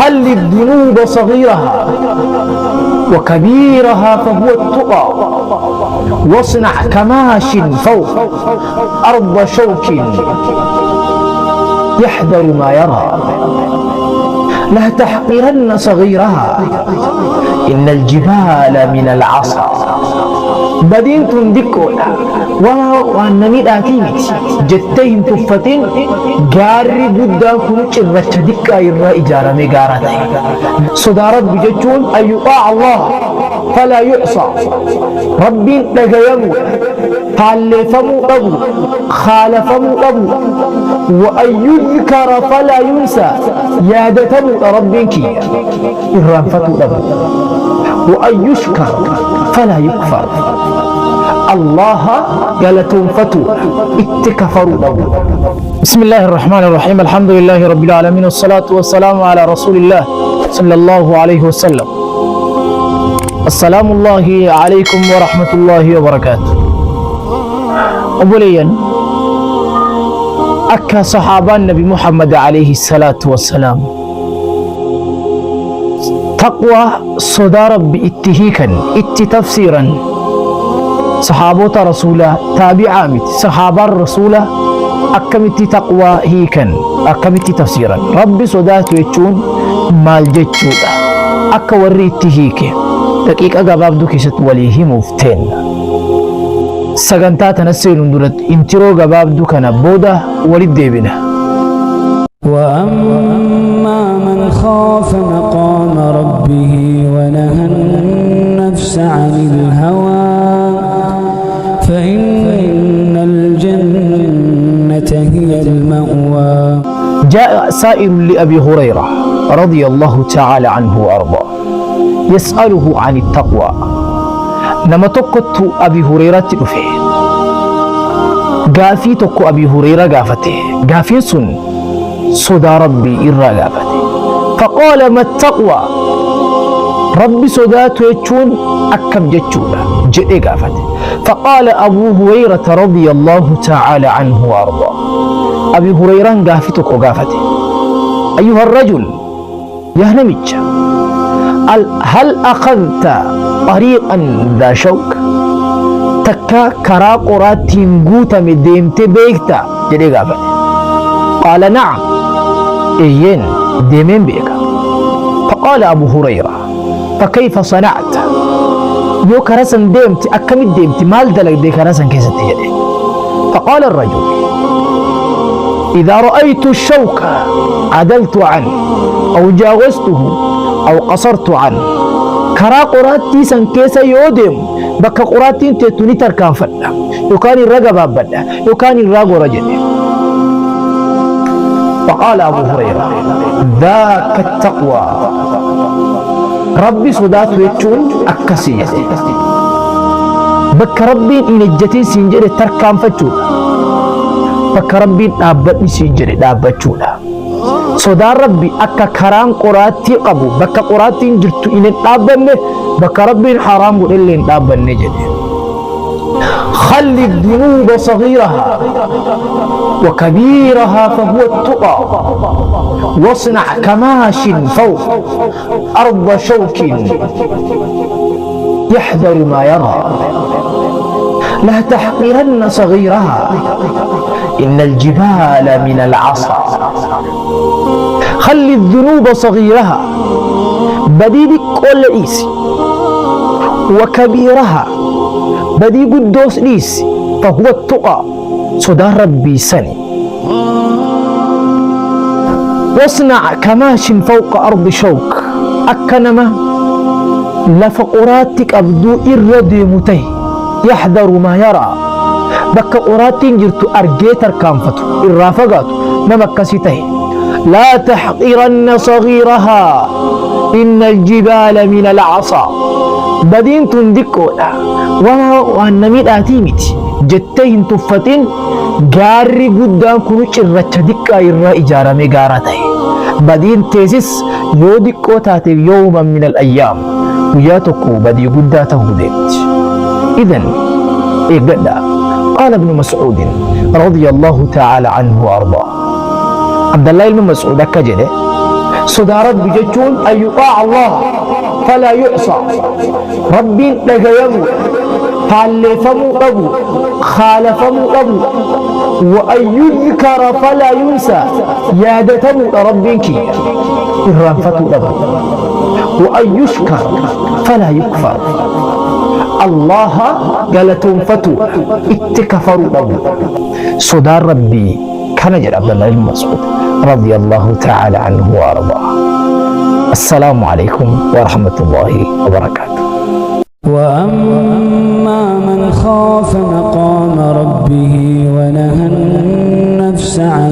خل الذنوب صغيرها وكبيرها فهو التقى واصنع كماش فوق أرض شوك يحذر ما يرى لا تحقرن صغيرها إن الجبال من العصا بدين تندكونا وأنني آتيمت جتين تفتين جاري بدا كنوش الرشدك إرى إجارة مقارة صدارت بججون أن يطاع الله فلا يعصى ربي لقيمه خالفمو أبو خالفمو أبو وأن يذكر فلا ينسى يادتمو ربك إرانفتو أبو وأن يشكر فلا يكفر الله قالتهم فتو اتكفروا له. بسم الله الرحمن الرحيم الحمد لله رب العالمين والصلاة والسلام على رسول الله صلى الله عليه وسلم. السلام الله عليكم ورحمة الله وبركاته. أبوليا أكا صحابة النبي محمد عليه الصلاة والسلام تقوى صدى رب اتهيكا تفسيرا صحابة رسوله تابعا صحابة الرسولة أكمت تقوى هيكا أكمت تفسيرا ربي صدات يجون مال جتشودا أكا وريت هيك دقيقة قباب دوكي ستوليه مفتين سغنتا تنسين اندرت انترو قباب دوكنا بودا ولد ديبنا. وأما من خاف مقام ربه ونهى النفس عن الهوى فإن الجنة هي المأوى. جاء سائل لأبي هريرة رضي الله تعالى عنه وأرضاه يسأله عن التقوى نما تقت أبي هريرة تلفه قافي تقو أبي هريرة قافته قافي سن صدى ربي إرى قافته فقال ما التقوى ربي صداته يجون أكم جتشونا جئ قافته فقال أبو هريرة رضي الله تعالى عنه وأرضاه أبي هريرة قافتك وقافته أيها الرجل يا نمج هل أخذت طريقا ذا شوك تكا كرا قراتين قوتا مديمت بيكتا جئ قافته قال نعم إيين ديمين بيكا فقال أبو هريرة فكيف صنعت يو كرسن ديمتي أكمل ديمتي مال دلق دي كرسن كيست يدي. فقال الرجل إذا رأيت الشوك عدلت عنه أو جاوزته أو قصرت عنه كرا قراتي سن كيسا يوديم بكا قراتي تتوني تركان فلا يكان الرقب أبدا يكان الرقب رجل. فقال أبو هريرة ذاك التقوى ربي صدات ويتشون أكسية بك ربي إن الجتين سنجر تركان فتشون بك ربي نابتني سنجر نابتشون صدار ربي أكا كران قراتي قبو بك قراتي جرتو إن نابنه بك ربي حرام إلي نابنه جدي. خل الذنوب صغيرها وكبيرها فهو التقى واصنع كماش فوق أرض شوك يحذر ما يرى لا تحقرن صغيرها إن الجبال من العصا. خل الذنوب صغيرها بديد كل إيسي وكبيرها بدي قدوس ليس فهو التقى صدى ربي سني. واصنع كماش فوق أرض شوك أكنما لفقراتك أبدو إردي متي يحذر ما يرى بك قراتين جرت أرجيتر كانفتو الرافقات نمكسته لا تحقرن صغيرها إن الجبال من العصا بدين تندكونا وأنمي آتيمت جتين تفتين جاري قدام كنوش الرشدك إرى إجارة مقارته بدين تيسس يودكو تاتي يوما من الأيام وياتكو بدي قداته ديمت. إذن إقدا قال ابن مسعود رضي الله تعالى عنه وأرضاه عبد الله بن مسعود كجده صدى ربي جتون أن يطاع الله فلا يعصى ربي لقيمه فالفموا أبو خالفموا أبو وأن يذكر فلا ينسى يادتموا ربك إرانفتوا أبو وأن يشكر فلا يكفر الله قالتهم فتو اتكفروا أبو صدى ربي كان جل عبد الله بن مسعود رضي الله تعالى عنه وأرضاه. السلام عليكم ورحمة الله وبركاته. وأما من خاف مقام ربه ونهى النفس عن